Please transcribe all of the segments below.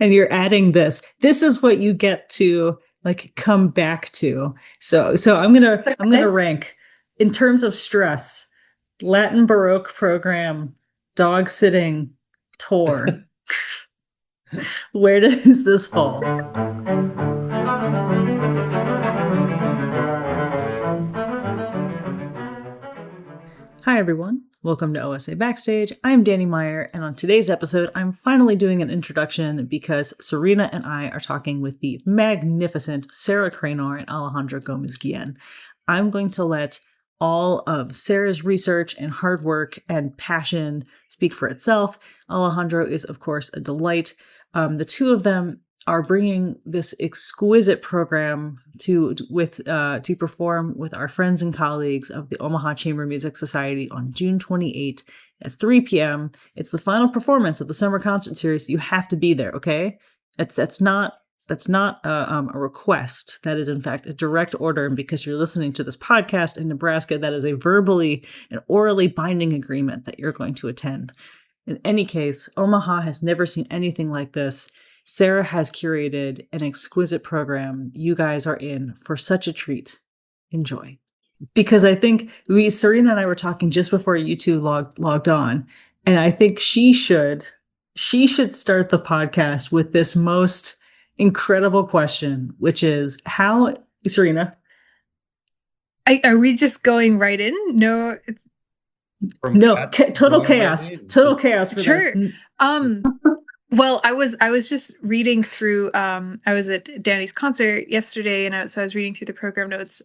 and you're adding this. This is what you get to like come back to. So I'm gonna rank in terms of stress: Latin Baroque program, dog sitting, tour. Where does this fall? Hi, everyone. Welcome to OSA Backstage. I'm Dani Meyer, and on today's episode, I'm finally doing an introduction because Serena and I are talking with the magnificent Sarah Cranor and Alejandro Gómez Guillén. I'm going to let all of Sarah's research and hard work and passion speak for itself. Alejandro is, of course, a delight. The two of them are bringing this exquisite program to perform with our friends and colleagues of the Omaha Chamber Music Society on June 28 at 3 p.m. It's the final performance of the Summer Concert Series. You have to be there, okay? That's not a request. That is, in fact, a direct order. And because you're listening to this podcast in Nebraska, that is a verbally and orally binding agreement that you're going to attend. In any case, Omaha has never seen anything like this. Sarah has curated an exquisite program. You guys are in for such a treat. Enjoy. Because I think Serena and I were talking just before you two logged on, and I think she should start the podcast with this most incredible question, which is how, Serena? Are we just going right in? No. Total chaos. Total chaos for sure. this. Well, I was just reading through. I was at Dani's concert yesterday, and so I was reading through the program notes.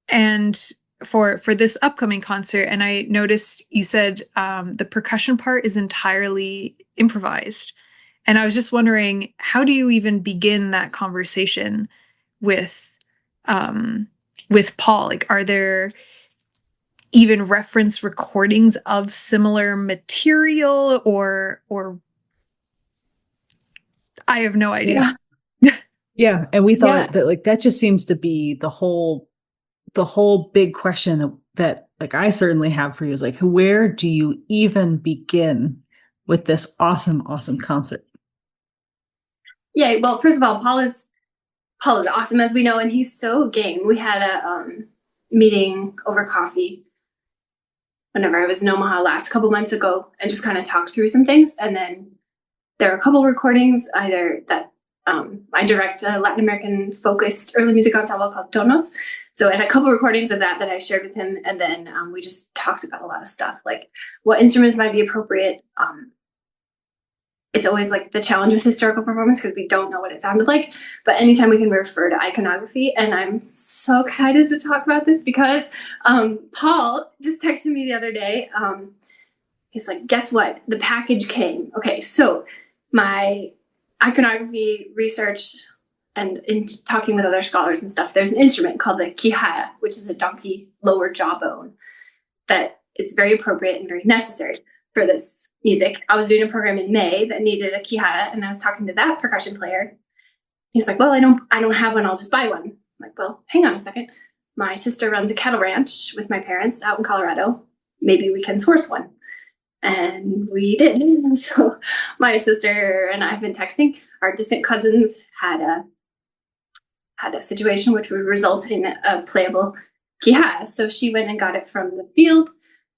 And for this upcoming concert, and I noticed you said the percussion part is entirely improvised, and I was just wondering, how do you even begin that conversation with Paul? Like, are there even reference recordings of similar material or I have no idea. Yeah. And we thought that like, that just seems to be the whole big question that like I certainly have for you is like, where do you even begin with this awesome concert? Yeah. Well, first of all, Paul is awesome, as we know, and he's so game. We had a meeting over coffee whenever I was in Omaha last couple months ago and just kind of talked through some things. And then there are a couple recordings either that I direct a Latin American focused early music ensemble called Tonos. So I had a couple recordings of that I shared with him. And then we just talked about a lot of stuff, like what instruments might be appropriate. It's always like the challenge with historical performance because we don't know what it sounded like. But anytime we can refer to iconography, and I'm so excited to talk about this because Paul just texted me the other day. He's like, guess what? The package came. Okay, so my iconography research and in talking with other scholars and stuff, there's an instrument called the quijada, which is a donkey lower jawbone that is very appropriate and very necessary for this music. I was doing a program in May that needed a quijada, and I was talking to that percussion player. He's like, well, I don't have one. I'll just buy one. I'm like, well, hang on a second. My sister runs a cattle ranch with my parents out in Colorado. Maybe we can source one. And we did. And so my sister and I have been texting. Our distant cousins had a situation which would result in a playable quijada. So she went and got it from the field.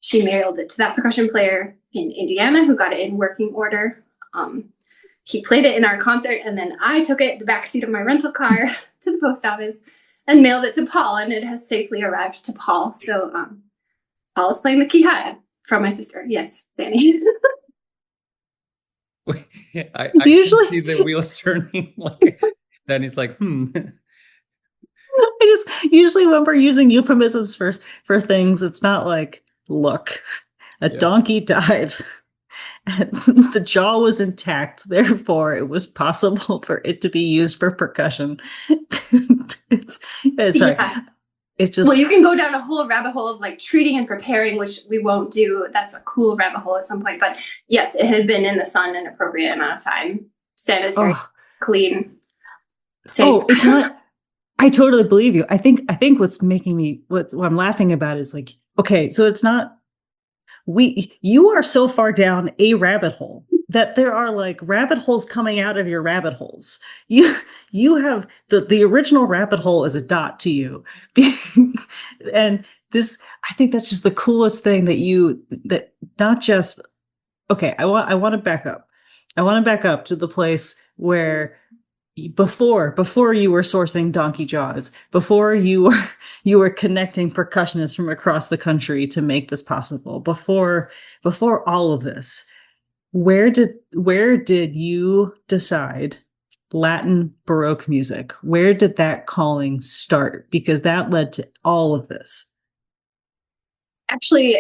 She mailed it to that percussion player in Indiana who got it in working order. He played it in our concert, and then I took it the backseat of my rental car to the post office and mailed it to Paul, and it has safely arrived to Paul. So Paul is playing the quijada from my sister. Yes, Dani. I usually see the wheels turning. Like Dani's like, I just usually when we're using euphemisms for things, it's not like, look, a donkey died and the jaw was intact, therefore it was possible for it to be used for percussion. It's just, well, you can go down a whole rabbit hole of like treating and preparing, which we won't do. That's a cool rabbit hole at some point. But yes, it had been in the sun an appropriate amount of time, sanitary, clean, safe. Oh, it's not. I totally believe you. I think what's making me what I'm laughing about is like, okay, so it's not you are so far down a rabbit hole that there are like rabbit holes coming out of your rabbit holes. You have the original rabbit hole is a dot to you. And this, I think that's just the coolest thing that not just, okay, I want to back up. I want to back up to the place where before you were sourcing donkey jaws, before you were connecting percussionists from across the country to make this possible, before all of this, where did you decide Latin Baroque music? Where did that calling start? Because that led to all of this. Actually,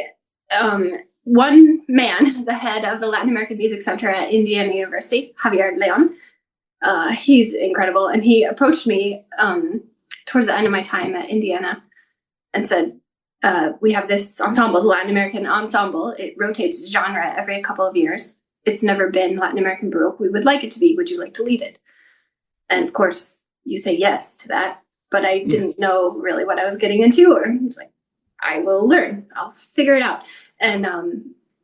one man, the head of the Latin American Music Center at Indiana University, Javier Leon, he's incredible. And he approached me towards the end of my time at Indiana and said, we have this ensemble, the Latin American Ensemble. It rotates genre every couple of years. It's never been Latin American Baroque. We would like it to be. Would you like to lead it? And of course, you say yes to that. But I didn't know really what I was getting into. Or I was like, I will learn. I'll figure it out. And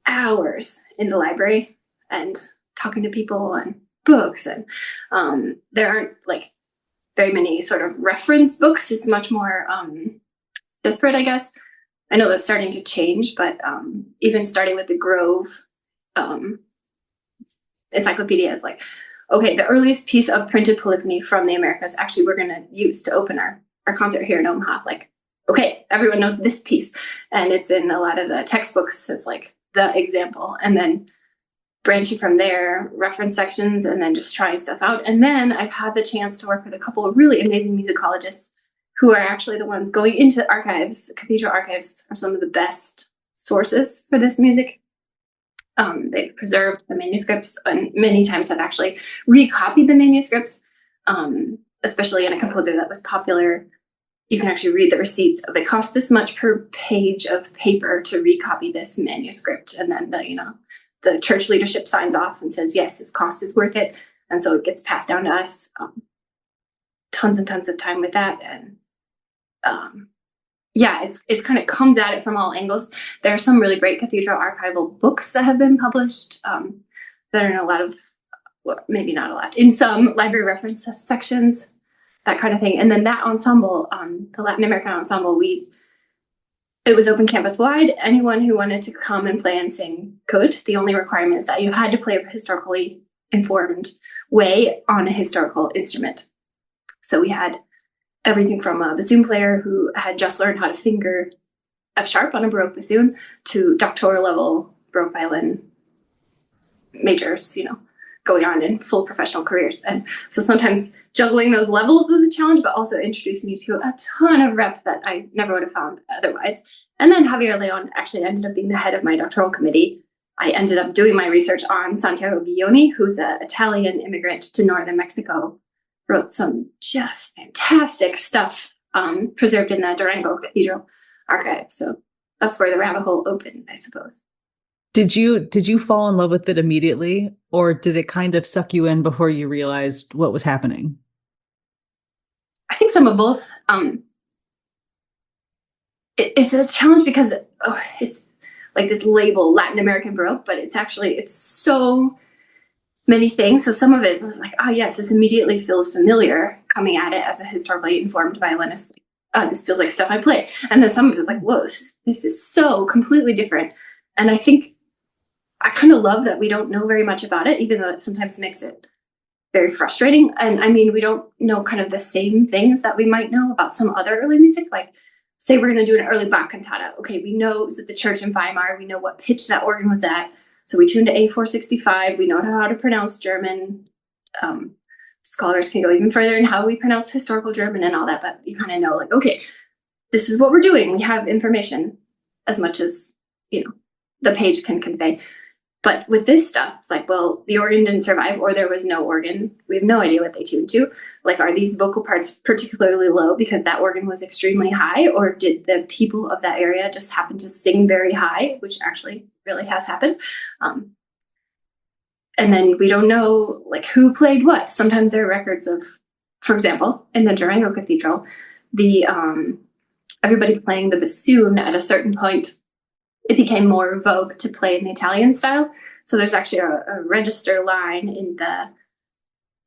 hours in the library and talking to people and books. And there aren't like very many sort of reference books. It's much more disparate, I guess. I know that's starting to change, but even starting with the Grove encyclopedia is like, okay, the earliest piece of printed polyphony from the Americas actually we're going to use to open our concert here in Omaha. Like, okay, everyone knows this piece. And it's in a lot of the textbooks as like the example. And then branching from there, reference sections, and then just trying stuff out. And then I've had the chance to work with a couple of really amazing musicologists who are actually the ones going into archives. Cathedral archives are some of the best sources for this music. They've preserved the manuscripts and many times have actually recopied the manuscripts, especially in a composer that was popular. You can actually read the receipts of it costs this much per page of paper to recopy this manuscript. And then the church leadership signs off and says, yes, this cost is worth it. And so it gets passed down to us. Tons and tons of time with that. And it's kind of comes at it from all angles. There are some really great cathedral archival books that have been published that are in a lot of, well, maybe not a lot, in some library reference sections, that kind of thing. And then that ensemble, the Latin American ensemble, it was open campus wide. Anyone who wanted to come and play and sing could. The only requirement is that you had to play a historically informed way on a historical instrument. So we had everything from a bassoon player who had just learned how to finger F sharp on a Baroque bassoon to doctoral level Baroque violin majors, going on in full professional careers. And so sometimes juggling those levels was a challenge, but also introduced me to a ton of reps that I never would have found otherwise. And then Javier Leon actually ended up being the head of my doctoral committee. I ended up doing my research on Santiago Guillén, who's an Italian immigrant to northern Mexico, wrote some just fantastic stuff preserved in the Durango Cathedral archive. So that's where the rabbit hole opened, I suppose. Did you fall in love with it immediately, or did it kind of suck you in before you realized what was happening? I think some of both. It's a challenge because it's like this label Latin American Baroque, but it's so many things. So some of it was like, oh yes, this immediately feels familiar coming at it as a historically informed violinist. This feels like stuff I play. And then some of it was like, whoa, this is so completely different. And I think I kind of love that we don't know very much about it, even though it sometimes makes it very frustrating. And I mean, we don't know kind of the same things that we might know about some other early music. Like, say we're going to do an early Bach cantata. Okay, we know it was at the church in Weimar. We know what pitch that organ was at. So we tune to A465. We know how to pronounce German. Scholars can go even further in how we pronounce historical German and all that. But you kind of know, like, okay, this is what we're doing. We have information as much as, the page can convey. But with this stuff, it's like, well, the organ didn't survive, or there was no organ. We have no idea what they tuned to. Like, are these vocal parts particularly low because that organ was extremely high, or did the people of that area just happen to sing very high, which actually really has happened? And then we don't know, like, who played what. Sometimes there are records of, for example, in the Durango Cathedral, the everybody playing the bassoon at a certain point, it became more vogue to play in the Italian style. So there's actually a register line in the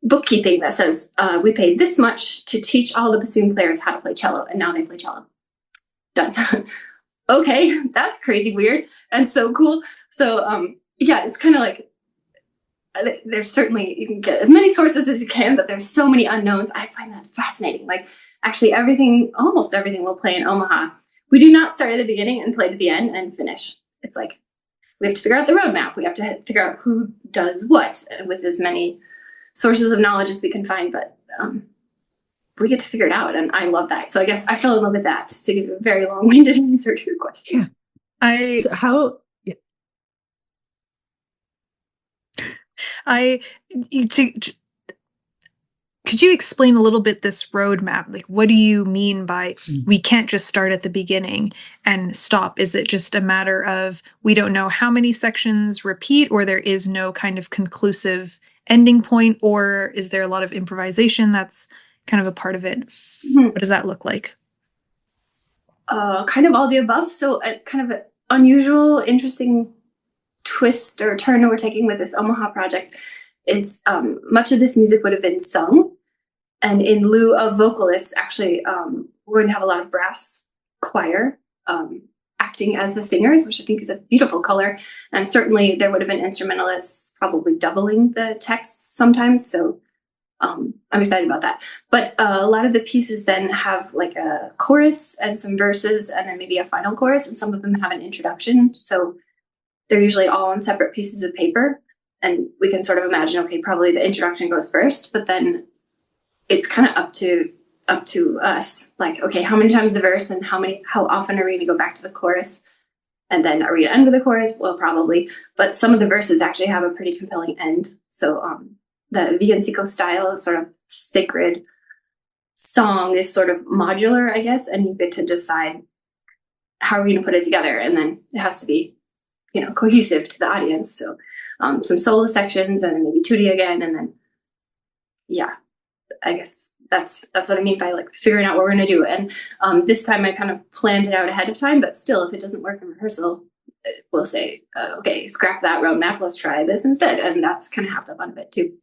bookkeeping that says, we paid this much to teach all the bassoon players how to play cello, and now they play cello. Done. Okay, that's crazy weird and so cool. So yeah, it's kind of like, there's certainly, you can get as many sources as you can, but there's so many unknowns. I find that fascinating. Like, actually almost everything we'll play in Omaha, we do not start at the beginning and play to the end and finish. It's like, we have to figure out the roadmap. We have to figure out who does what with as many sources of knowledge as we can find, but we get to figure it out, and I love that. So I guess I fell in love with that, to give a very long-winded answer to your question. Yeah. Could you explain a little bit this roadmap? Like, what do you mean by we can't just start at the beginning and stop? Is it just a matter of we don't know how many sections repeat, or there is no kind of conclusive ending point, or is there a lot of improvisation that's kind of a part of it? Mm-hmm. What does that look like? Kind of all the above. So kind of an unusual, interesting twist or turn that we're taking with this Omaha project is much of this music would have been sung, and in lieu of vocalists, actually, we're going to have a lot of brass choir acting as the singers, which I think is a beautiful color. And certainly there would have been instrumentalists probably doubling the texts sometimes. So I'm excited about that. But a lot of the pieces then have like a chorus and some verses, and then maybe a final chorus, and some of them have an introduction. So they're usually all on separate pieces of paper. And we can sort of imagine, okay, probably the introduction goes first, but then it's kind of up to us. Like, okay, how many times the verse, and how often are we going to go back to the chorus? And then are we going to end with the chorus? Well, probably. But some of the verses actually have a pretty compelling end. So the villancico style, sort of sacred song, is sort of modular, I guess, and you get to decide how are we going to put it together. And then it has to be, cohesive to the audience. So some solo sections, and then maybe tutti again, and then I guess that's what I mean by like figuring out what we're going to do. And this time I kind of planned it out ahead of time, but still, if it doesn't work in rehearsal, we'll say, okay, scrap that roadmap, let's try this instead. And that's kind of half the fun of it too.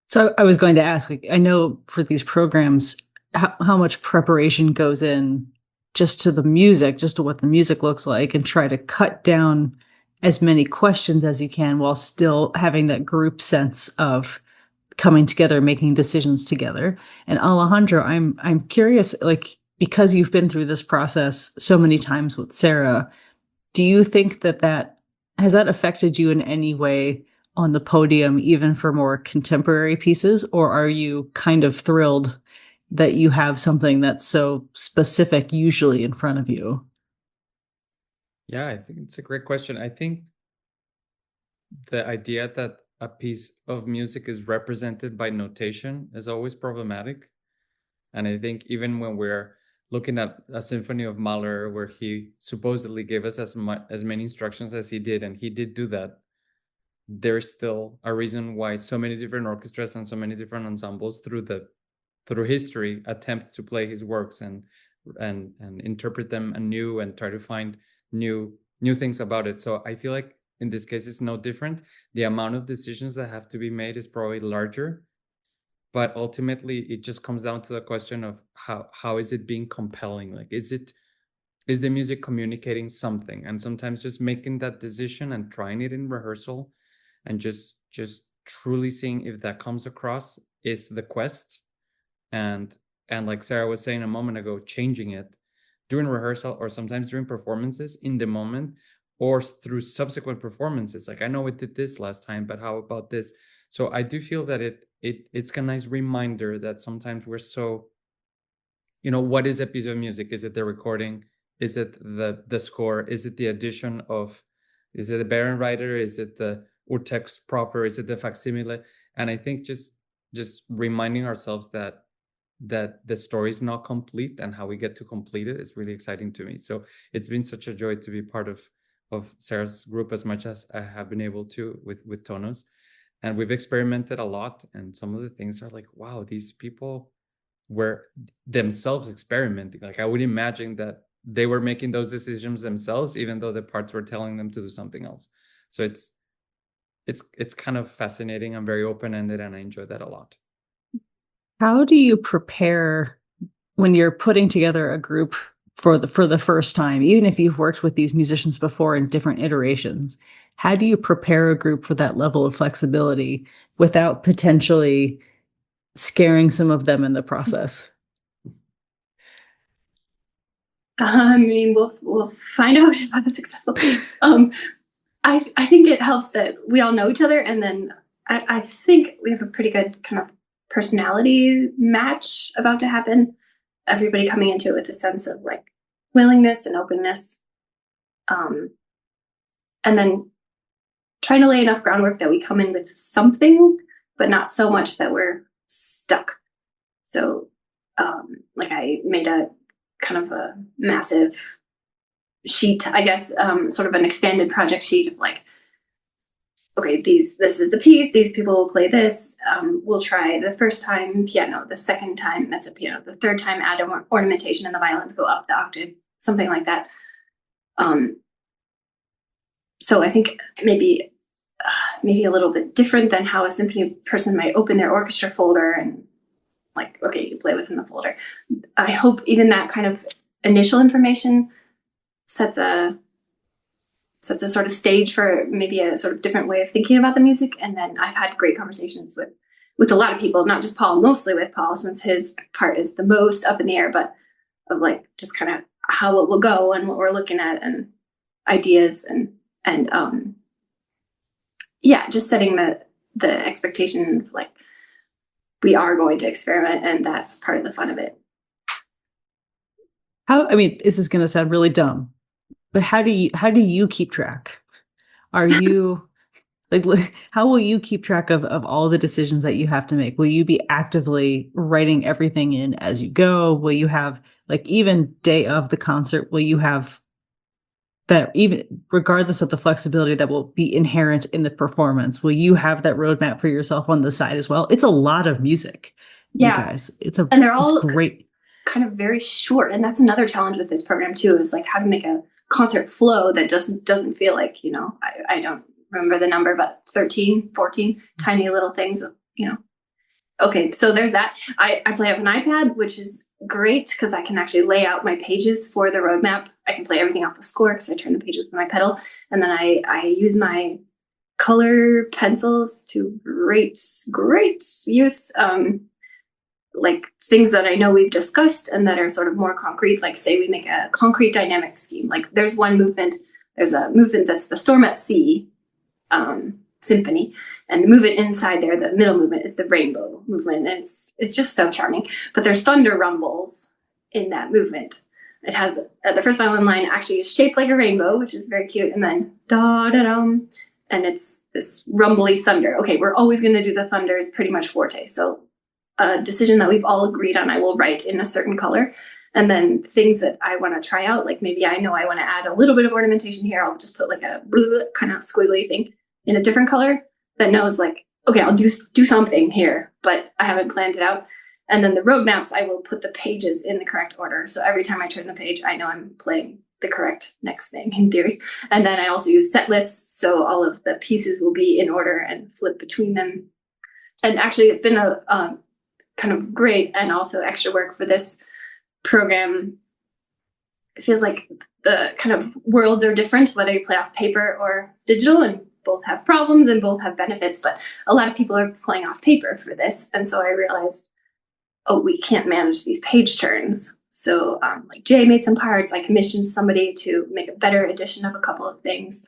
So I was going to ask, I know for these programs, how much preparation goes in just to the music, just to what the music looks like, and try to cut down as many questions as you can while still having that group sense of coming together, making decisions together. And Alejandro, I'm curious, like, because you've been through this process so many times with Sarah, do you think that has that affected you in any way on the podium, even for more contemporary pieces? Or are you kind of thrilled that you have something that's so specific usually in front of you? Yeah, I think it's a great question. I think the idea that a piece of music is represented by notation is always problematic. And I think even when we're looking at a symphony of Mahler, where he supposedly gave us as many instructions as he did, and he did do that, there's still a reason why so many different orchestras and so many different ensembles through history attempt to play his works and interpret them anew and try to find new things about it. So I feel like in this case it's no different. The amount of decisions that have to be made is probably larger, but ultimately it just comes down to the question of how is it being compelling? Like, is the music communicating something? And sometimes just making that decision and trying it in rehearsal and just truly seeing if that comes across is the quest. And like Sarah was saying a moment ago, changing it during rehearsal or sometimes during performances in the moment or through subsequent performances. Like, I know we did this last time, but how about this? So I do feel that it's a nice reminder that sometimes we're so, what is a piece of music? Is it the recording? Is it the score? Is it the addition of, is it the Barenreiter? Is it the urtext proper? Is it the facsimile? And I think just reminding ourselves that the story is not complete, and how we get to complete it is really exciting to me. So it's been such a joy to be part of Sarah's group as much as I have been able to with Tonos. And we've experimented a lot, and some of the things are like, wow, these people were themselves experimenting. Like, I would imagine that they were making those decisions themselves, even though the parts were telling them to do something else. So it's kind of fascinating and very open-ended, and I enjoy that a lot. How do you prepare when you're putting together a group for the first time, even if you've worked with these musicians before in different iterations? How do you prepare a group for that level of flexibility without potentially scaring some of them in the process? I mean, we'll find out if I'm successful. I think it helps that we all know each other, and then I think we have a pretty good kind of personality match about to happen. Everybody coming into it with a sense of like willingness and openness, and then trying to lay enough groundwork that we come in with something, but not so much that we're stuck. So, like I made a kind of a massive sheet, I guess, sort of an expanded project sheet of like, okay, this is the piece, these people will play this, we'll try the first time piano, the second time mezzo piano, the third time add ornamentation and the violins go up the octave, something like that. So I think maybe a little bit different than how a symphony person might open their orchestra folder and like, okay, you play what's in the folder. I hope even that kind of initial information sets a sort of stage for maybe a sort of different way of thinking about the music. And then I've had great conversations with a lot of people, not just Paul, mostly with Paul, since his part is the most up in the air, but of like just kind of how it will go and what we're looking at and ideas and yeah, just setting the expectation of like, we are going to experiment, and that's part of the fun of it. I mean, this is going to sound really dumb, but how do you keep track? Are you like, how will you keep track of all the decisions that you have to make? Will you be actively writing everything in as you go? Will you have like, even day of the concert, will you have that, even regardless of the flexibility that will be inherent in the performance, will you have that roadmap for yourself on the side as well? It's a lot of music, you guys. And they're all great, kind of very short. And that's another challenge with this program too, is like how to make a concert flow that doesn't feel like, I don't remember the number, but 13, 14 tiny little things, Okay, so there's that. I play up an iPad, which is great because I can actually lay out my pages for the roadmap. I can play everything off the score because I turn the pages with my pedal. And then I use my color pencils to great use. Like things that I know we've discussed and that are sort of more concrete, like say we make a concrete dynamic scheme. Like there's a movement that's the Storm at Sea symphony, and the movement inside there, the middle movement, is the rainbow movement, and it's just so charming. But there's thunder rumbles in that movement. It has the first violin line actually is shaped like a rainbow, which is very cute, and then da da dum, and it's this rumbly thunder. Okay, we're always going to do the thunder is pretty much forte. So a decision that we've all agreed on, I will write in a certain color. And then things that I want to try out, like maybe I know I want to add a little bit of ornamentation here. I'll just put like a kind of squiggly thing in a different color that knows like, okay, I'll do something here, but I haven't planned it out. And then the roadmaps, I will put the pages in the correct order. So every time I turn the page, I know I'm playing the correct next thing in theory. And then I also use set lists. So all of the pieces will be in order and flip between them. And actually it's been a kind of great and also extra work for this program. It feels like the kind of worlds are different, whether you play off paper or digital, and both have problems and both have benefits, but a lot of people are playing off paper for this. And so I realized, we can't manage these page turns. So like Jay made some parts, I commissioned somebody to make a better edition of a couple of things.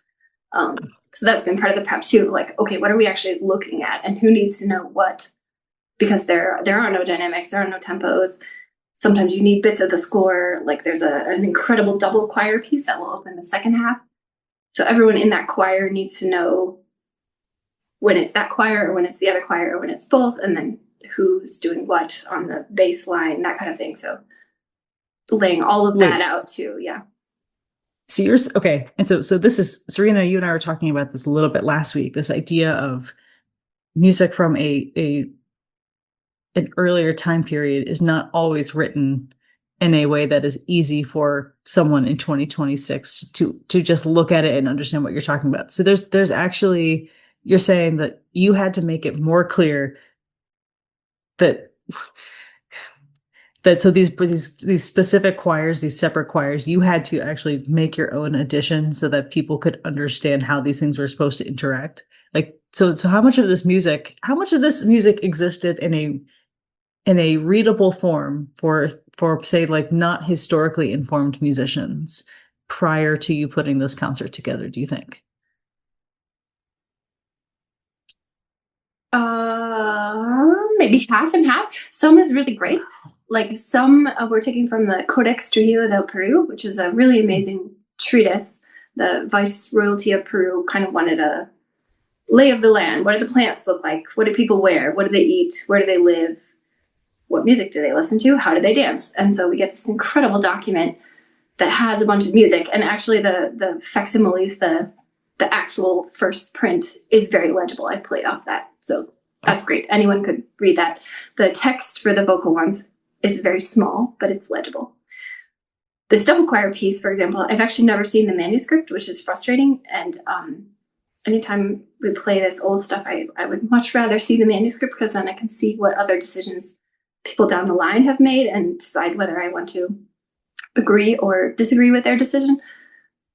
So that's been part of the prep too. Like, okay, what are we actually looking at and who needs to know what? Because there are no dynamics, there are no tempos. Sometimes you need bits of the score. Like there's an incredible double choir piece that will open the second half. So everyone in that choir needs to know when it's that choir or when it's the other choir or when it's both, and then who's doing what on the bass line, that kind of thing. So laying all of that out too. Yeah. So okay. And so this is, Serena, you and I were talking about this a little bit last week, this idea of music from an earlier time period is not always written in a way that is easy for someone in 2026 to just look at it and understand what you're talking about. So there's actually you're saying that you had to make it more clear that so these specific choirs, these separate choirs, you had to actually make your own addition so that people could understand how these things were supposed to interact. Like, so how much of this music existed in a readable form for say, like, not historically informed musicians prior to you putting this concert together, do you think? Maybe half and half. Some is really great. Like, some we're taking from the Codex Trujillo del Peru, which is a really amazing treatise. The Viceroyalty of Peru kind of wanted a lay of the land. What do the plants look like? What do people wear? What do they eat? Where do they live? What music do they listen to? How do they dance? And so we get this incredible document that has a bunch of music. And actually the facsimiles, the actual first print is very legible. I've played off that. So that's great. Anyone could read that. The text for the vocal ones is very small, but it's legible. This double choir piece, for example, I've actually never seen the manuscript, which is frustrating. And anytime we play this old stuff, I would much rather see the manuscript, because then I can see what other decisions people down the line have made and decide whether I want to agree or disagree with their decision.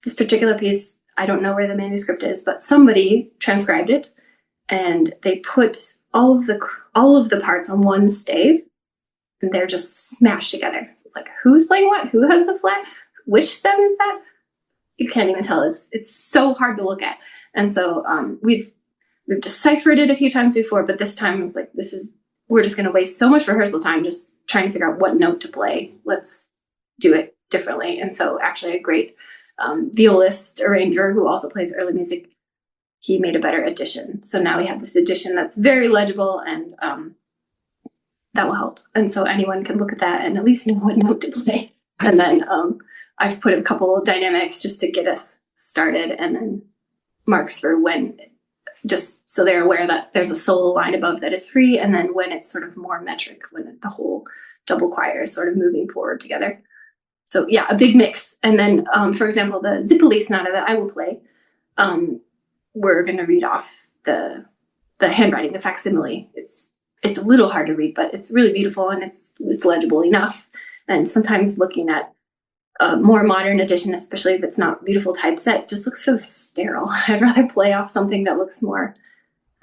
This particular piece, I don't know where the manuscript is, but somebody transcribed it, and they put all of the parts on one stave, and they're just smashed together. So it's like, who's playing what? Who has the flat? Which stem is that? You can't even tell. It's so hard to look at. And so we've deciphered it a few times before, but this time it's like, we're just going to waste so much rehearsal time just trying to figure out what note to play. Let's do it differently. And so actually a great violist arranger who also plays early music, he made a better addition. So now we have this addition that's very legible, and that will help. And so anyone can look at that and at least know what note to play. And then I've put a couple of dynamics just to get us started, and then marks for when, just so they're aware that there's a solo line above that is free, and then when it's sort of more metric, when the whole double choir is sort of moving forward together. So yeah, a big mix. And then, for example, the Zipoli sonata that I will play, we're going to read off the handwriting, the facsimile. It's a little hard to read, but it's really beautiful, and it's legible enough. And sometimes looking at a more modern edition, especially if it's not beautiful typeset, just looks so sterile. I'd rather play off something that looks more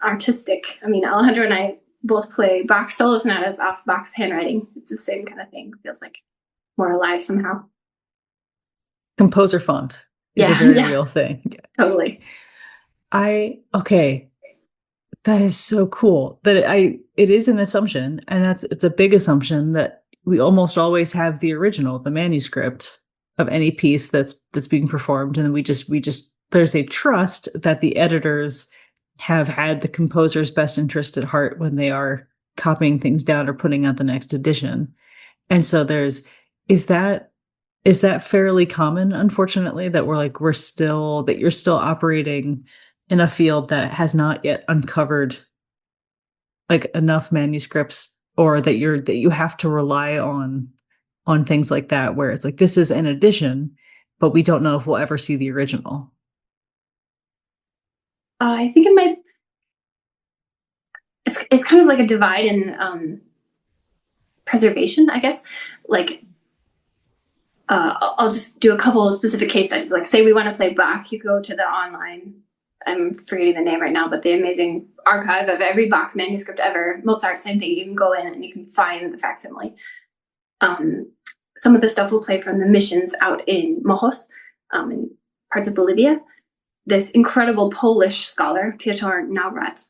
artistic. I mean, Alejandro and I both play Bach solo sonatas off Bach's handwriting. It's the same kind of thing. It feels like more alive somehow. Composer font is a very real thing. Totally. Okay. That is so cool. It is an assumption, and it's a big assumption, that we almost always have the original, the manuscript of any piece that's being performed, and then we just there's a trust that the editors have had the composer's best interest at heart when they are copying things down or putting out the next edition. And so is that fairly common, unfortunately, that you're still operating in a field that has not yet uncovered like enough manuscripts, or that you have to rely on things like that, where it's like, this is an edition, but we don't know if we'll ever see the original? I think it's kind of like a divide in preservation, I guess. Like, I'll just do a couple of specific case studies. Like, say we want to play Bach, you go to the online, I'm forgetting the name right now, but the amazing archive of every Bach manuscript ever. Mozart, same thing. You can go in and you can find the facsimile. Some of the stuff we'll play from the missions out in Mojos, in parts of Bolivia. This incredible Polish scholar, Piotr Naurat,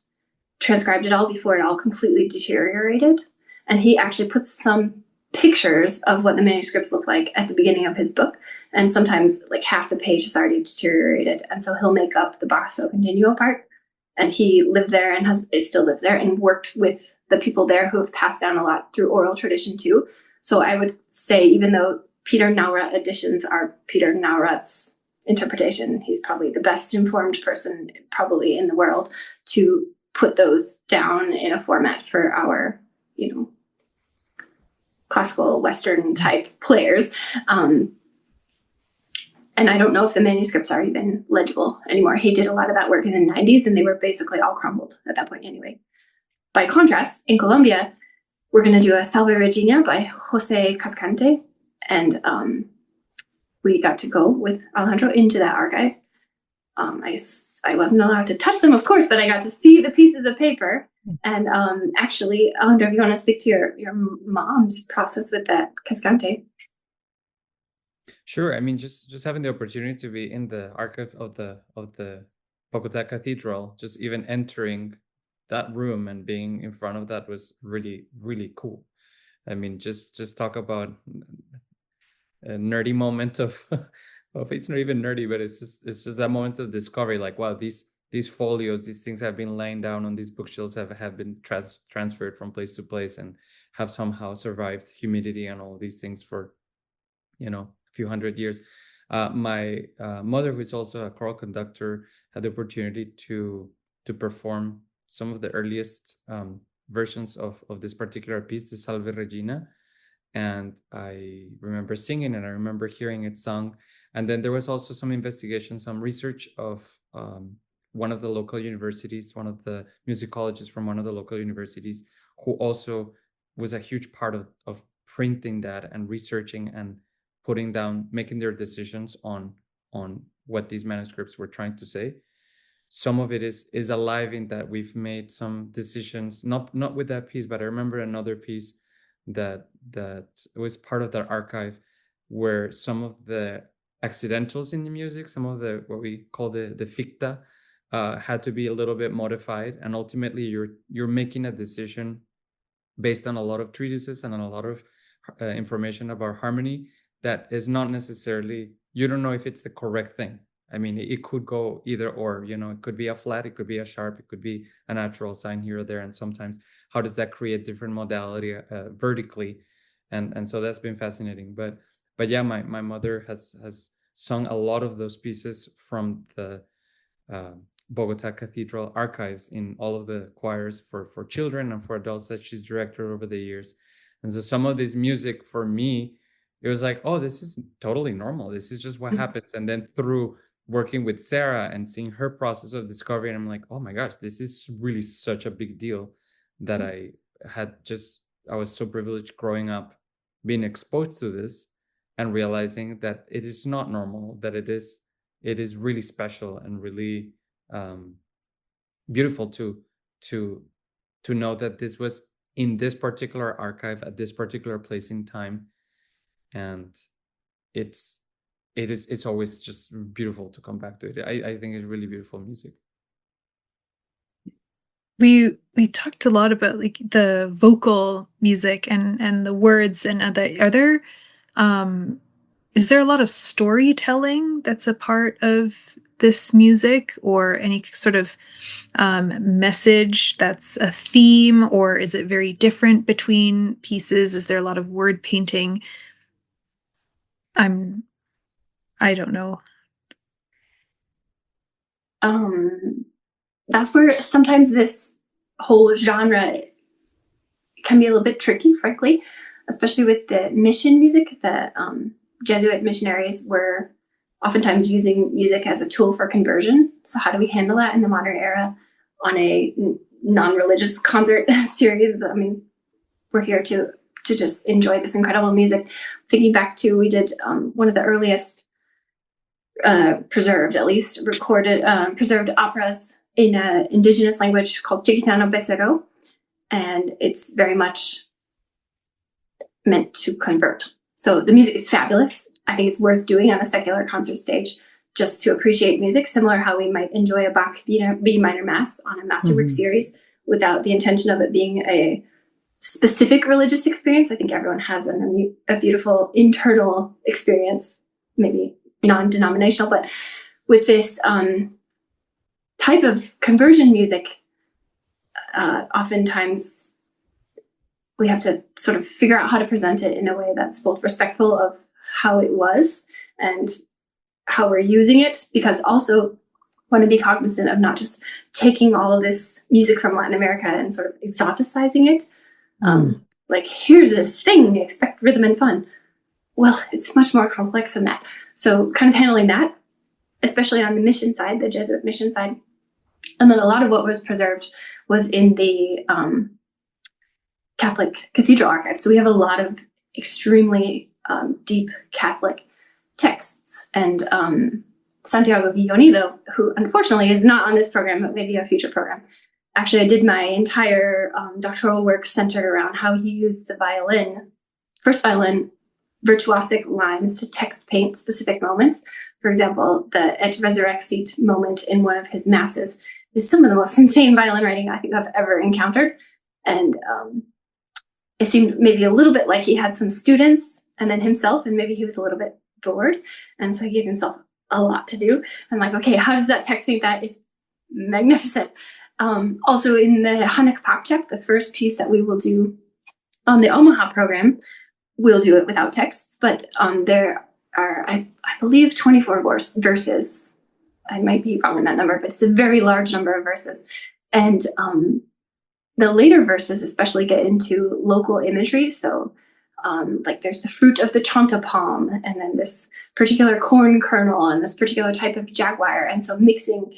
transcribed it all before it all completely deteriorated. And he actually puts some pictures of what the manuscripts look like at the beginning of his book. And sometimes like half the page is already deteriorated. And so he'll make up the basso continuo part. And he lived there and still lives there, and worked with the people there who have passed down a lot through oral tradition too. So I would say, even though Peter Naurat editions are Peter Naurat's interpretation, he's probably the best informed person probably in the world to put those down in a format for our, classical Western type players. And And I don't know if the manuscripts are even legible anymore. He did a lot of that work in the 90s, and they were basically all crumbled at that point anyway. By contrast, in Colombia, we're going to do a Salve Regina by Jose Cascante. And we got to go with Alejandro into that archive. I wasn't allowed to touch them, of course, but I got to see the pieces of paper. And actually, Alejandro, if you want to speak to your mom's process with that Cascante. Sure. I mean, just having the opportunity to be in the archive of the Bogota Cathedral, just even entering that room and being in front of that was really, really cool. I mean, just talk about a nerdy moment of it's not even nerdy, but it's just that moment of discovery. Like, wow, these folios, these things have been laying down on these bookshelves have been transferred from place to place and have somehow survived humidity and all these things for, a few hundred years. My mother, who is also a choral conductor, had the opportunity to perform some of the earliest versions of this particular piece, the Salve Regina. And I remember singing and I remember hearing it sung. And then there was also some investigation, some research of one of the local universities, one of the musicologists from one of the local universities, who also was a huge part of printing that and researching and putting down, making their decisions on what these manuscripts were trying to say. Some of it is alive in that we've made some decisions, not with that piece, but I remember another piece that was part of that archive where some of the accidentals in the music, some of the what we call the ficta, had to be a little bit modified, and ultimately you're making a decision based on a lot of treatises and on a lot of information about harmony that is not necessarily, you don't know if it's the correct thing. I mean, it could go either or, it could be a flat, it could be a sharp, it could be a natural sign here or there. And sometimes how does that create different modality vertically? And so that's been fascinating. But yeah, my mother has sung a lot of those pieces from the Bogota Cathedral archives in all of the choirs for children and for adults that she's directed over the years. And so some of this music for me, it was like, oh, this is totally normal. This is just what happens. And then through working with Sarah and seeing her process of discovery, and I'm like, oh my gosh, this is really such a big deal that I was so privileged growing up, being exposed to this and realizing that it is not normal, that it is really special and really beautiful to know that this was in this particular archive at this particular place in time. And it's always just beautiful to come back to it. I think it's really beautiful music. We talked a lot about like the vocal music and the words, and are there is there a lot of storytelling that's a part of this music, or any sort of message that's a theme, or is it very different between pieces? Is there a lot of word painting? I don't know. That's where sometimes this whole genre can be a little bit tricky, frankly, especially with the mission music. The Jesuit missionaries were oftentimes using music as a tool for conversion. So how do we handle that in the modern era on a non-religious concert series? I mean, we're here to just enjoy this incredible music. Thinking back to, we did one of the earliest preserved, at least recorded, preserved operas in an indigenous language called Chiquitano Becerro. And it's very much meant to convert. So the music is fabulous. I think it's worth doing on a secular concert stage just to appreciate music, similar how we might enjoy a Bach B minor mass on a masterwork series without the intention of it being a specific religious experience. I think everyone has a beautiful internal experience, maybe non-denominational, but with this type of conversion music, oftentimes we have to sort of figure out how to present it in a way that's both respectful of how it was and how we're using it, because also want to be cognizant of not just taking all of this music from Latin America and sort of exoticizing it. Like, here's this thing, expect rhythm and fun. well, it's much more complex than that. So kind of handling that, especially on the mission side, the Jesuit mission side. And then a lot of what was preserved was in the Catholic Cathedral archives. So we have a lot of extremely deep Catholic texts. And Santiago Guillén, who unfortunately is not on this program, but maybe a future program. Actually, I did my entire doctoral work centered around how he used the violin, first violin, virtuosic lines to text paint specific moments. For example, the Et Resurrexit moment in one of his masses is some of the most insane violin writing I think I've ever encountered. And it seemed maybe a little bit like he had some students and then himself, and maybe he was a little bit bored. And so he gave himself a lot to do. I'm like, okay, how does that text paint that? It's magnificent. Also in the Hanek Papchak, the first piece that we will do on the Omaha program, we'll do it without texts, but there are, I believe, 24 verses. I might be wrong on that number, but it's a very large number of verses. And the later verses especially get into local imagery. So like there's the fruit of the chonta palm, and then this particular corn kernel, and this particular type of jaguar. And so mixing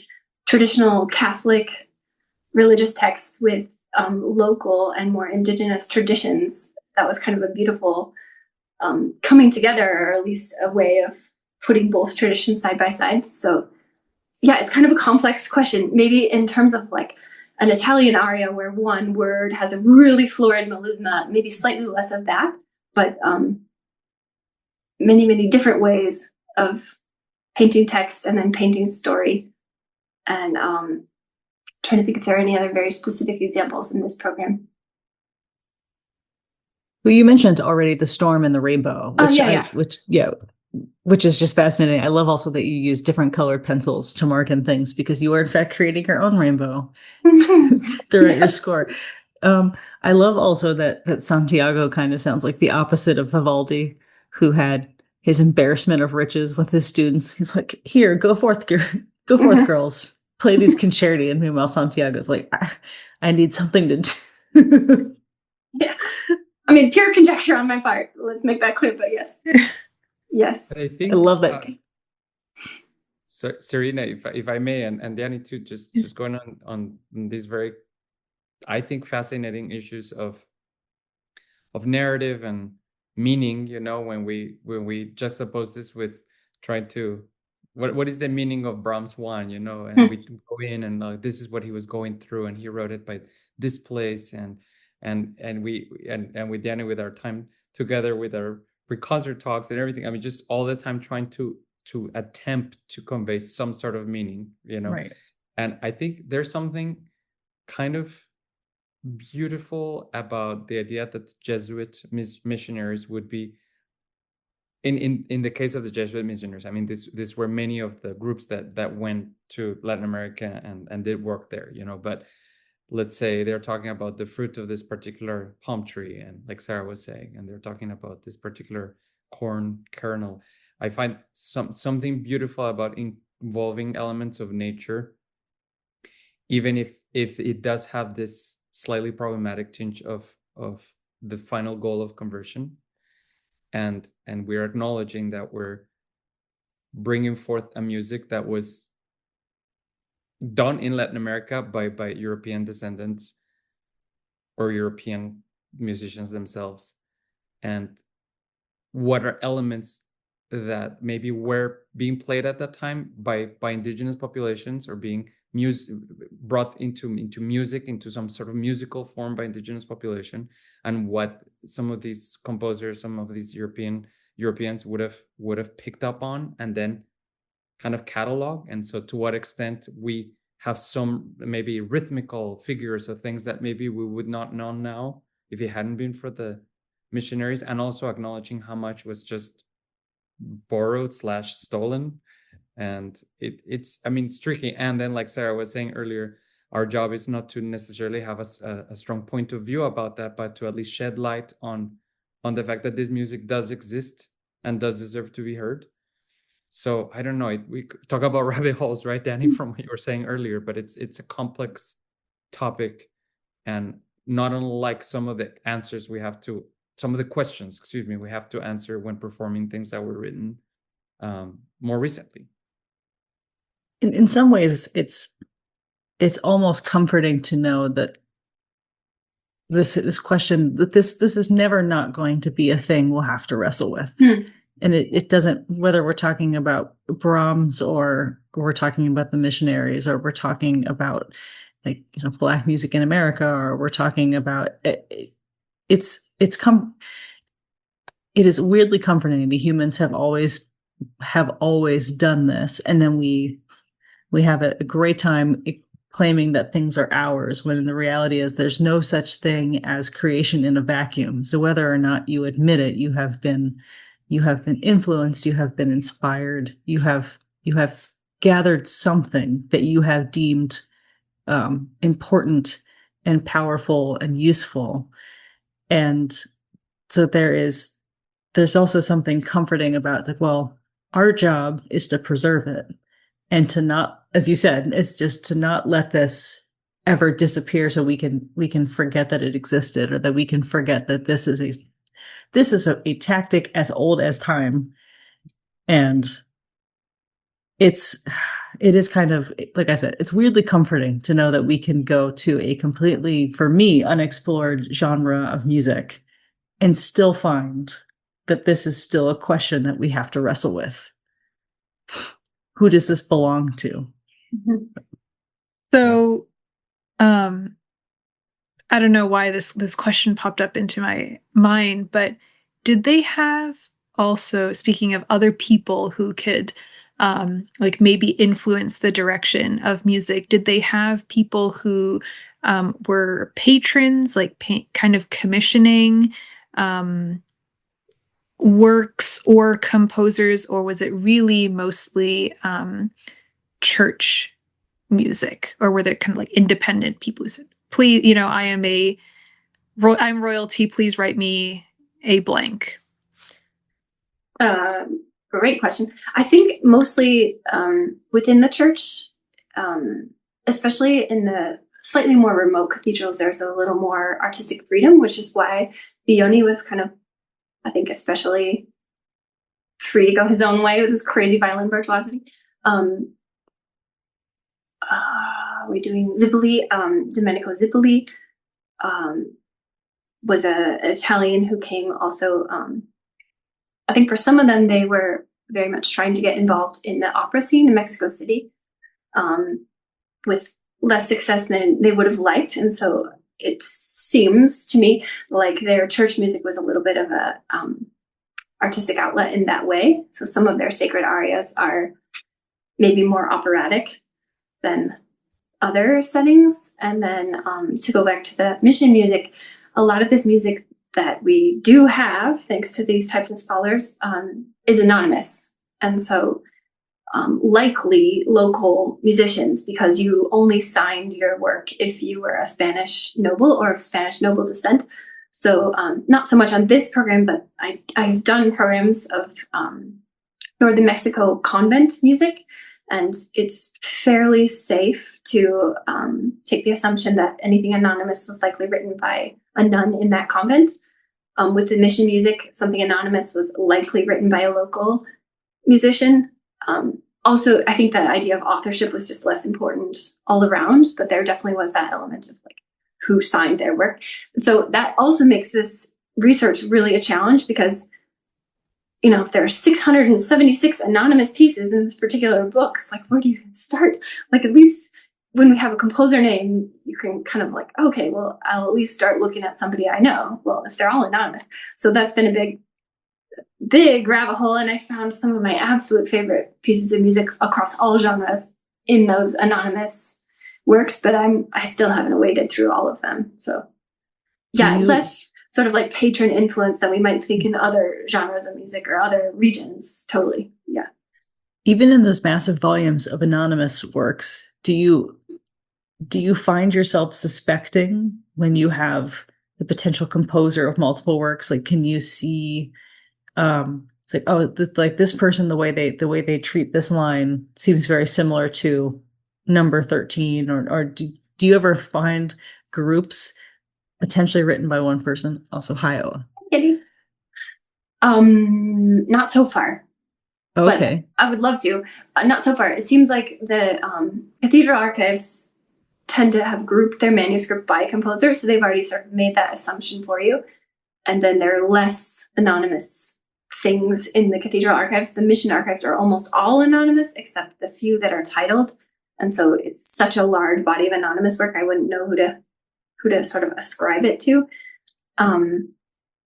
traditional Catholic religious texts with local and more indigenous traditions, that was kind of a beautiful coming together, or at least a way of putting both traditions side by side. So yeah, it's kind of a complex question. Maybe in terms of like an Italian aria where one word has a really florid melisma, maybe slightly less of that, but many, many different ways of painting text and then painting story. And trying to think if there are any other very specific examples in this program. Well, you mentioned already the storm and the rainbow, which is just fascinating. I love also that you use different colored pencils to mark in things, because you are in fact creating your own rainbow throughout your score. I love also that Santiago kind of sounds like the opposite of Vivaldi, who had his embarrassment of riches with his students. He's like, "Here, go forth, girls, play these concerti." And meanwhile, Santiago's like, "I need something to do." Yeah. I mean, pure conjecture on my part. Let's make that clear, but yes. Yes. But I think I love that. So Serena, if I may, and Dani too, just going on these very, I think, fascinating issues of narrative and meaning, when we juxtapose this with trying to what is the meaning of Brahms 1, and we go in and this is what he was going through, and he wrote it by this place, and with Dani, with our time together, with our pre-concert talks and everything, I mean, just all the time trying to attempt to convey some sort of meaning, Right. And I think there's something kind of beautiful about the idea that Jesuit missionaries would be, in the case of the Jesuit missionaries, I mean, this were many of the groups that went to Latin America and did work there, but let's say they're talking about the fruit of this particular palm tree, and like Sarah was saying, and they're talking about this particular corn kernel. I find something beautiful about involving elements of nature, even if it does have this slightly problematic tinge of the final goal of conversion, and we're acknowledging that we're bringing forth a music that was done in Latin America by European descendants or European musicians themselves, and what are elements that maybe were being played at that time by indigenous populations, or being brought into music, into some sort of musical form by indigenous population, and what some of these composers, some of these Europeans would have picked up on and then kind of catalog. And so to what extent we have some maybe rhythmical figures or things that maybe we would not know now if it hadn't been for the missionaries, and also acknowledging how much was just borrowed / stolen. And it's tricky. And then, like Sarah was saying earlier, our job is not to necessarily have a strong point of view about that, but to at least shed light on the fact that this music does exist and does deserve to be heard. So I don't know, we talk about rabbit holes, right, Dani, from what you were saying earlier, but it's a complex topic, and not unlike some of the answers we have to some of the questions, excuse me, we have to answer when performing things that were written more recently. In some ways, it's almost comforting to know that this question, that this is never not going to be a thing we'll have to wrestle with. And it doesn't, whether we're talking about Brahms or we're talking about the missionaries, or we're talking about Black music in America, or we're talking about it is weirdly comforting. The humans have always done this, and then we have a great time claiming that things are ours, when the reality is there's no such thing as creation in a vacuum. So whether or not you admit it, you have been influenced, you have been inspired, you have gathered something that you have deemed important and powerful and useful. And so there's also something comforting about our job is to preserve it, and to not, as you said, it's just to not let this ever disappear, so we can forget that it existed, or that we can forget that this is a tactic as old as time. And it is kind of, like I said, it's weirdly comforting to know that we can go to a completely, for me, unexplored genre of music and still find that this is still a question that we have to wrestle with. Who does this belong to? So, I don't know why this question popped up into my mind, but did they have also, speaking of other people who could maybe influence the direction of music, did they have people who were patrons, kind of commissioning works or composers, or was it really mostly church music, or were there kind of independent people who said, please, I'm royalty, please write me a blank? Great question. I think mostly within the church, especially in the slightly more remote cathedrals, there's a little more artistic freedom, which is why Guillén was kind of, I think, especially free to go his own way with this crazy violin virtuosity. We're doing Ziboli. Domenico Ziboli was an Italian who came also. I think for some of them, they were very much trying to get involved in the opera scene in Mexico City, with less success than they would have liked. And so it seems to me like their church music was a little bit of a artistic outlet in that way. So some of their sacred arias are maybe more operatic than other settings. And then to go back to the mission music, a lot of this music that we do have, thanks to these types of scholars, is anonymous. And so likely local musicians, because you only signed your work if you were a Spanish noble or of Spanish noble descent. So not so much on this program, but I've done programs of Northern Mexico convent music. And it's fairly safe to take the assumption that anything anonymous was likely written by a nun in that convent. With the mission music, something anonymous was likely written by a local musician. Also, I think that idea of authorship was just less important all around, but there definitely was that element of who signed their work. So that also makes this research really a challenge, because if there are 676 anonymous pieces in this particular book, it's where do you even start? At least when we have a composer name, you can kind of okay, well, I'll at least start looking at somebody I know. Well, if they're all anonymous. So that's been a big rabbit hole. And I found some of my absolute favorite pieces of music across all genres in those anonymous works, but I still haven't waded through all of them. So yeah, less sort of patron influence than we might think in other genres of music or other regions. Totally. Yeah. Even in those massive volumes of anonymous works, do you find yourself suspecting when you have the potential composer of multiple works? Can you see, this person, the way they treat this line seems very similar to number 13, or do you ever find groups potentially written by one person? Also, hi, Oa. Kitty. Not so far. Okay. But I would love to. Not so far. It seems like the cathedral archives tend to have grouped their manuscript by composer, so they've already sort of made that assumption for you. And then there are less anonymous things in the cathedral archives. The mission archives are almost all anonymous, except the few that are titled. And so it's such a large body of anonymous work, I wouldn't know who to sort of ascribe it to. And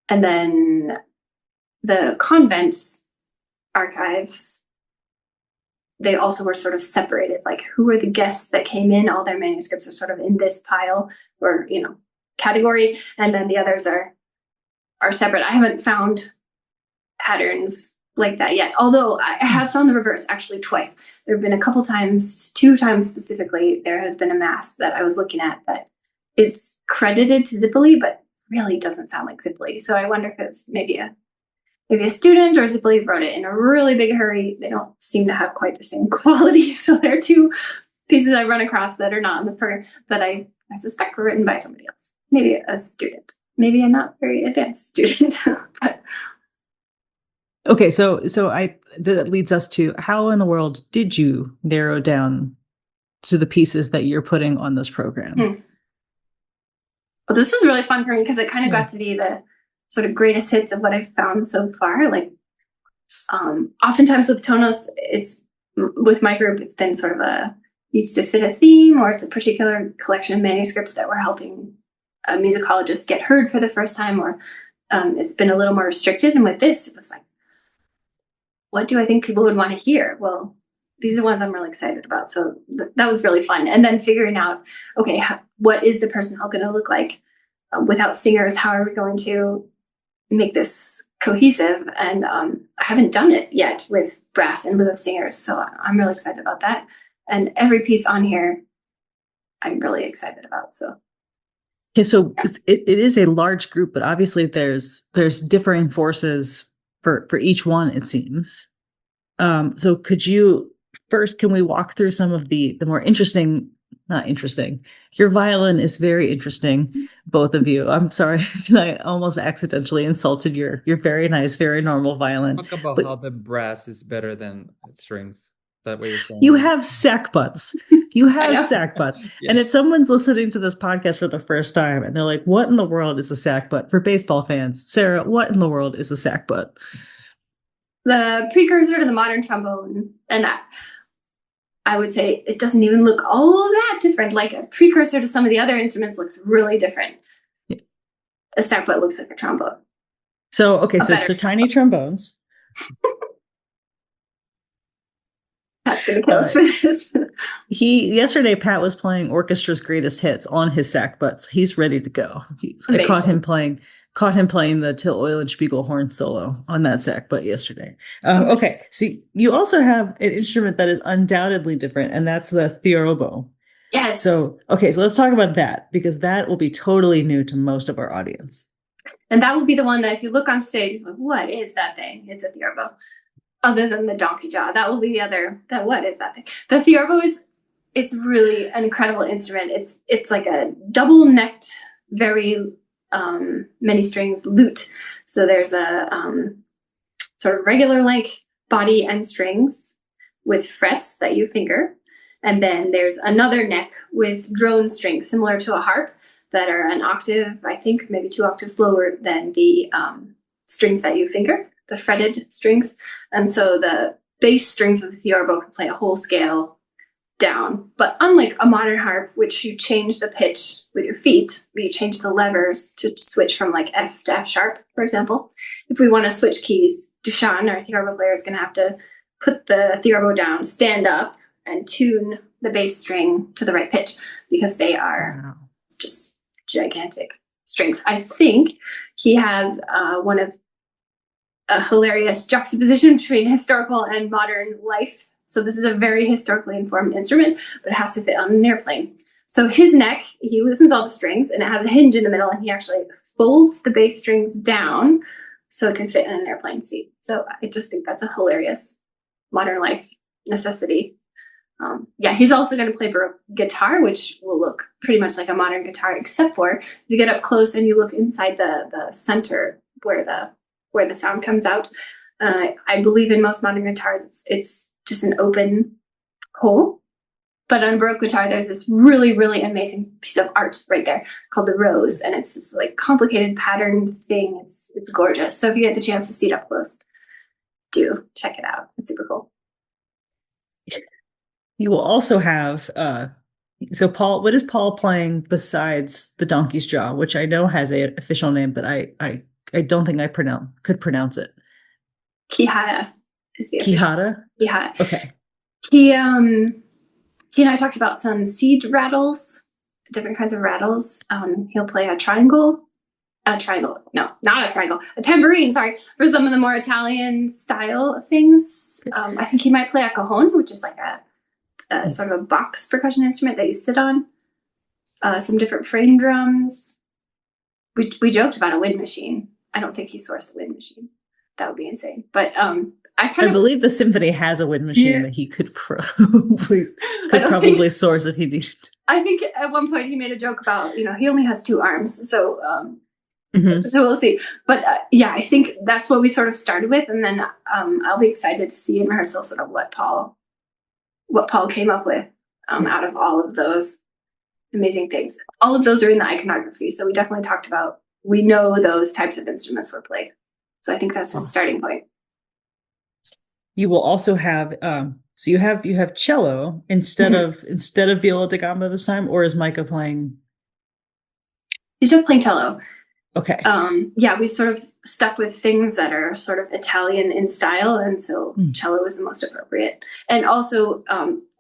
then the convent archives, they also were sort of separated, like who are the guests that came in, all their manuscripts are sort of in this pile or category, and then the others are separate. I haven't found patterns like that yet, although I have found the reverse actually twice. There have been a couple times, 2 times specifically, there has been a mass that I was looking at that is credited to Zipoli but really doesn't sound like Zipoli. So I wonder if it's maybe a student or Zipoli wrote it in a really big hurry. They don't seem to have quite the same quality. So there are 2 pieces I run across that are not in this program that I suspect were written by somebody else. Maybe a student, maybe a not very advanced student. But Okay, so that leads us to, how in the world did you narrow down to the pieces that you're putting on this program? Well, this was really fun for me because it kind of got to be the sort of greatest hits of what I've found so far. Like, oftentimes with Tonos, with my group, it's been sort of needs to fit a theme, or it's a particular collection of manuscripts that we're helping a musicologist get heard for the first time, or it's been a little more restricted. And with this, it was like, what do I think people would want to hear? Well, these are the ones I'm really excited about. So that was really fun. And then figuring out, okay, what is the personnel going to look like without singers? How are we going to make this cohesive? And I haven't done it yet with brass in lieu of singers. So I'm really excited about that. And every piece on here, I'm really excited about. So. Okay, so it is a large group, but obviously there's differing forces for each one, it seems. So can we walk through some of the more interesting, not interesting. Your violin is very interesting, both of you. I'm sorry, I almost accidentally insulted your very nice, very normal violin. Talk about how the brass is better than strings. That way you're saying. You have sack butts. You have sack butts. Yeah. And if someone's listening to this podcast for the first time and they're like, what in the world is a sack butt? For baseball fans, Sarah, what in the world is a sack butt? The precursor to the modern trombone. And I would say it doesn't even look all that different. Like a precursor to some of the other instruments looks really different. Yeah. A sack butt looks like a trombone. So, okay, so it's tiny trombones. Pat's going to kill us for this. Yesterday, Pat was playing Orchestra's Greatest Hits on his sack butts. He's ready to go. I caught him playing the Till Eulenspiegel horn solo on that sack butt yesterday. Okay, see, you also have an instrument that is undoubtedly different, and that's the theorbo. Yes. So let's talk about that, because that will be totally new to most of our audience. And that will be the one that if you look on stage, like, what is that thing? It's a theorbo. Other than the donkey jaw, that will be the other. What is that thing? The theorbo it's really an incredible instrument. It's like a double-necked, very many strings lute. So there's a sort of regular length body and strings with frets that you finger, and then there's another neck with drone strings similar to a harp that are an octave, I think, maybe 2 octaves lower than the strings that you finger. The fretted strings. And so the bass strings of the theorbo can play a whole scale down. But unlike a modern harp, which you change the pitch with your feet, you change the levers to switch from like F to F sharp, for example. If we want to switch keys, Dushan, our theorbo player, is going to have to put the theorbo down, stand up, and tune the bass string to the right pitch, because they are just gigantic strings. I think he has one of a hilarious juxtaposition between historical and modern life. So this is a very historically informed instrument, but it has to fit on an airplane. So his neck, he loosens all the strings, and it has a hinge in the middle, and he actually folds the bass strings down so it can fit in an airplane seat. So I just think that's a hilarious modern life necessity. He's also going to play Baroque guitar, which will look pretty much like a modern guitar, except for if you get up close and you look inside the center where the sound comes out. I believe in most modern guitars, it's just an open hole. But on Baroque guitar, there's this really, really amazing piece of art right there called the rose, and it's this like complicated patterned thing. It's gorgeous. So if you get the chance to see it up close, do check it out. It's super cool. You will also have so Paul, what is Paul playing besides the Donkey's Jaw, which I know has an official name, but I don't think I could pronounce it. Quijada is the Quijada? Quijada. Okay. He and I talked about some seed rattles, different kinds of rattles. He'll play a tambourine, sorry, for some of the more Italian style things. I think he might play a cajon, which is like a sort of a box percussion instrument that you sit on. Some different frame drums. We joked about a wind machine. I don't think he sourced a wind machine. That would be insane. But I believe the symphony has a wind machine that he could probably source if he needed. I think at one point he made a joke about, he only has 2 arms, so so we'll see. But I think that's what we sort of started with, and then I'll be excited to see in rehearsal sort of what Paul came up with out of all of those amazing things. All of those are in the iconography, so we definitely talked about, we know those types of instruments were played. So I think that's a starting point. You will also have so you have cello instead of viola da gamba this time, or is Micah playing? He's just playing cello. Okay. We sort of stuck with things that are sort of Italian in style, and so cello was the most appropriate. And also,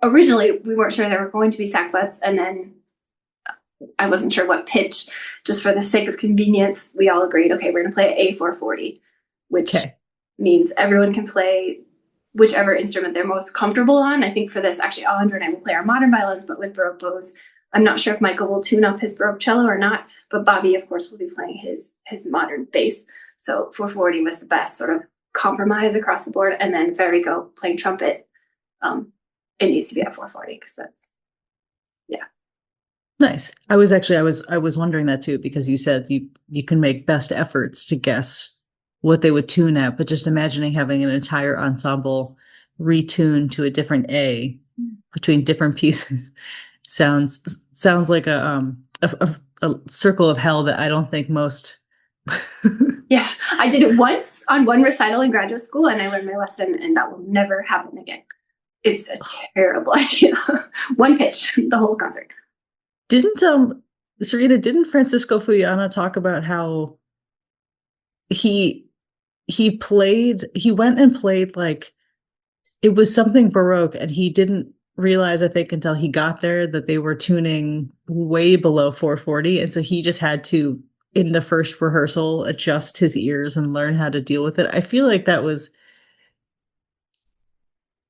originally we weren't sure there were going to be sackbuts, and then I wasn't sure what pitch. Just for the sake of convenience, we all agreed, okay, we're going to play A440, which means everyone can play whichever instrument they're most comfortable on. I think for this, actually, Alejandro and I will play our modern violins, but with Baroque bows. I'm not sure if Michael will tune up his Baroque cello or not, but Bobby, of course, will be playing his modern bass. So 440 was the best sort of compromise across the board. And then Federico playing trumpet. It needs to be at 440 because that's, nice. I was wondering that too, because you said you can make best efforts to guess what they would tune at, but just imagining having an entire ensemble retuned to a different A between different pieces sounds like a circle of hell that I don't think most. Yes, I did it once on one recital in graduate school, and I learned my lesson, and that will never happen again. It's a terrible idea. One pitch, the whole concert. Didn't Francisco Fuyana talk about how he went and played like it was something Baroque, and he didn't realize, I think, until he got there that they were tuning way below 440, and so he just had to, in the first rehearsal, adjust his ears and learn how to deal with it. I feel like that was,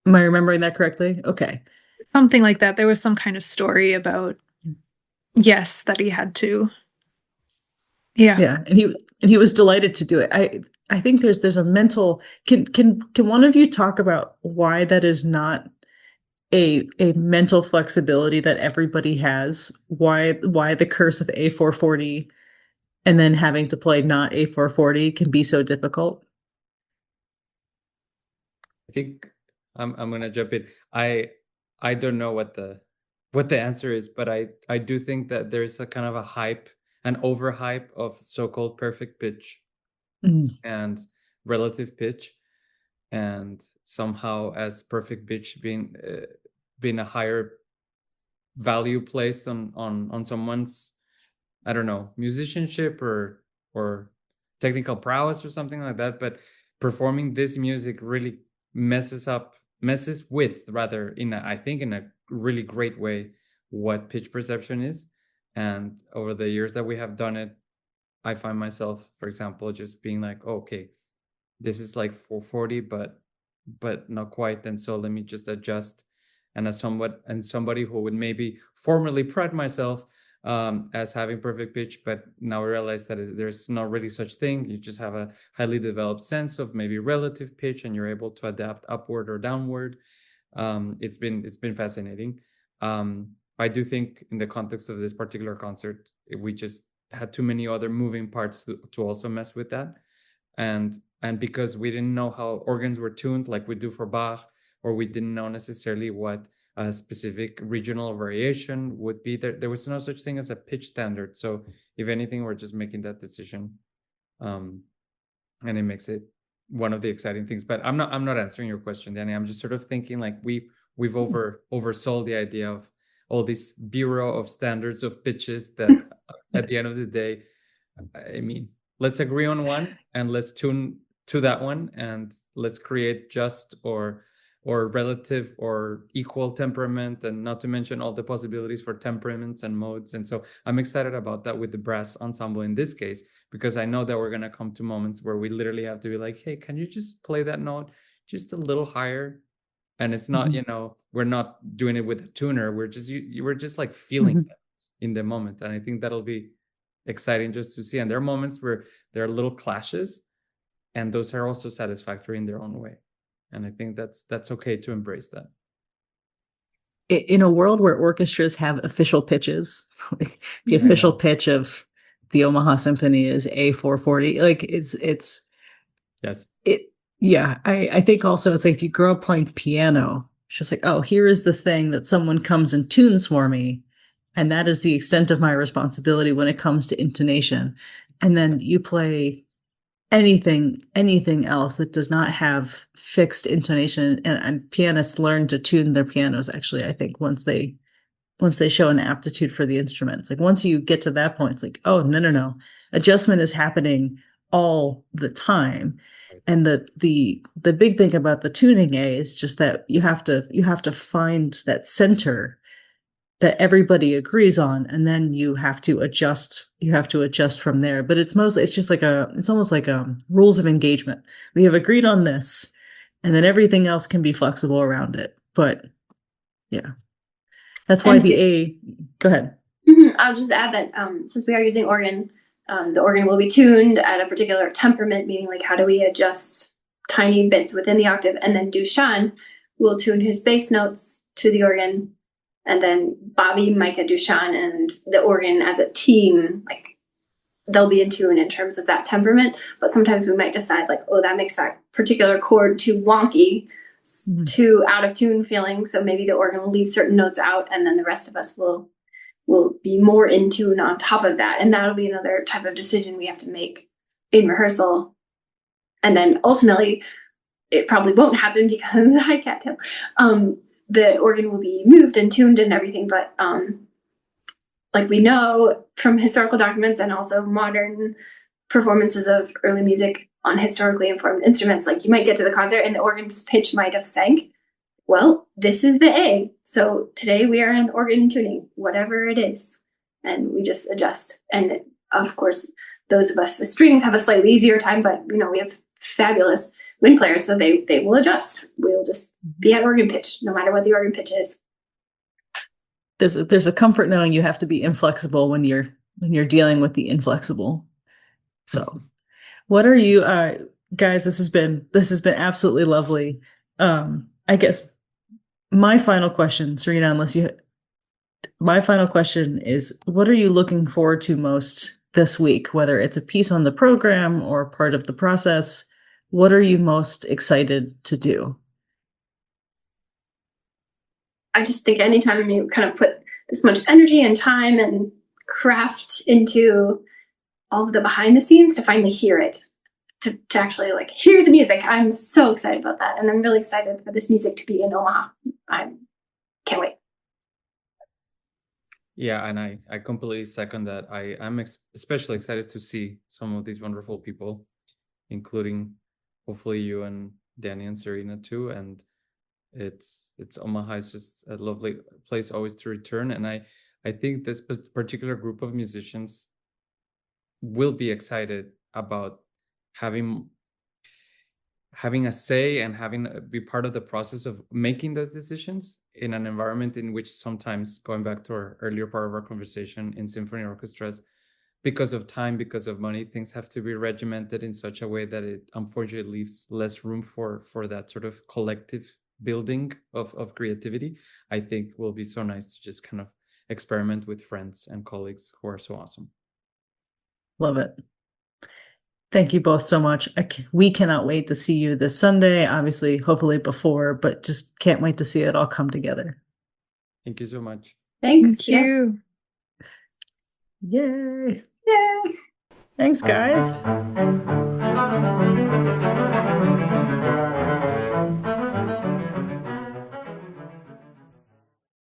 am I remembering that correctly? Okay. Something like that. There was some kind of story about, yes, that he had to. Yeah. And he was delighted to do it. I think there's a mental, can one of you talk about why that is not a mental flexibility that everybody has? Why the curse of A440 and then having to play not A440 can be so difficult? I think I'm gonna jump in. I don't know what the answer is, but I do think that there's a kind of a hype, an overhype of so-called perfect pitch and relative pitch, and somehow as perfect pitch being a higher value placed on someone's, I don't know, musicianship or technical prowess or something like that. But performing this music really messes with I think in a really great way what pitch perception is. And over the years that we have done it, I find myself, for example, just being like, oh, okay, this is like 440, but not quite. And so let me just adjust. And as somebody who would maybe formerly pride myself as having perfect pitch, but now I realize that there's not really such thing. You just have a highly developed sense of maybe relative pitch, and you're able to adapt upward or downward. It's been fascinating. I do think in the context of this particular concert, we just had too many other moving parts to also mess with that. and because we didn't know how organs were tuned like we do for Bach, or we didn't know necessarily what a specific regional variation would be, there was no such thing as a pitch standard. So if anything, we're just making that decision, and it makes it one of the exciting things. But I'm not answering your question, Danny. I'm just sort of thinking like we've oversold the idea of all this bureau of standards of pitches that at the end of the day, I mean, let's agree on one and let's tune to that one, and let's create just or relative or equal temperament, and not to mention all the possibilities for temperaments and modes. And so I'm excited about that with the brass ensemble in this case, because I know that we're going to come to moments where we literally have to be like, hey, can you just play that note just a little higher? And it's not, we're not doing it with a tuner. We're just like feeling it in the moment. And I think that'll be exciting just to see. And there are moments where there are little clashes, and those are also satisfactory in their own way. And I think that's okay to embrace that. In a world where orchestras have official pitches, like the official pitch of the Omaha Symphony is A440, like it's yes. I think also it's like if you grow up playing piano, it's just like, oh, here is this thing that someone comes and tunes for me, and that is the extent of my responsibility when it comes to intonation. And then you play anything else that does not have fixed intonation, and pianists learn to tune their pianos, actually, I think, once they show an aptitude for the instruments. Like once you get to that point, it's like, oh, no, adjustment is happening all the time. And the big thing about the tuning A is just that you have to find that center that everybody agrees on, and then you have to adjust from there. But it's almost like rules of engagement. We have agreed on this, and then everything else can be flexible around it. But yeah, that's why go ahead. I'll just add that since we are using organ, the organ will be tuned at a particular temperament, meaning like how do we adjust tiny bits within the octave, and then Dushan will tune his bass notes to the organ. And then Bobby, Micah, Dushan, and the organ as a team, like they'll be in tune in terms of that temperament. But sometimes we might decide like, oh, that makes that particular chord too wonky, too out of tune feeling. So maybe the organ will leave certain notes out, and then the rest of us will be more in tune on top of that. And that'll be another type of decision we have to make in rehearsal. And then ultimately, it probably won't happen because I can't tell. The organ will be moved and tuned and everything, but like we know from historical documents and also modern performances of early music on historically informed instruments, like you might get to the concert and the organ's pitch might have sank. Well, this is the A. So today we are in organ tuning, whatever it is, and we just adjust. And of course, those of us with strings have a slightly easier time, but we have fabulous wind players, so they will adjust. We'll just be at organ pitch, no matter what the organ pitch is. There's a comfort knowing you have to be inflexible when you're dealing with the inflexible. So, what are you guys? This has been absolutely lovely. I guess my final question, Serena, my final question is, what are you looking forward to most this week? Whether it's a piece on the program or part of the process, what are you most excited to do? I just think anytime you kind of put this much energy and time and craft into all of the behind the scenes to finally hear it, to actually like hear the music, I'm so excited about that. And I'm really excited for this music to be in Omaha. I can't wait. Yeah, and I completely second that. I'm especially excited to see some of these wonderful people, including hopefully you and Dani and Serena too. And it's Omaha is just a lovely place always to return. And I think this particular group of musicians will be excited about having a say and be part of the process of making those decisions in an environment in which sometimes, going back to our earlier part of our conversation, in symphony orchestras, because of time, because of money, things have to be regimented in such a way that it unfortunately leaves less room for that sort of collective building of creativity. I think will be so nice to just kind of experiment with friends and colleagues who are so awesome. Love it. Thank you both so much. We cannot wait to see you this Sunday, obviously, hopefully before, but just can't wait to see it all come together. Thank you so much. Thanks. Thank you. Yay. Yay. Thanks, guys.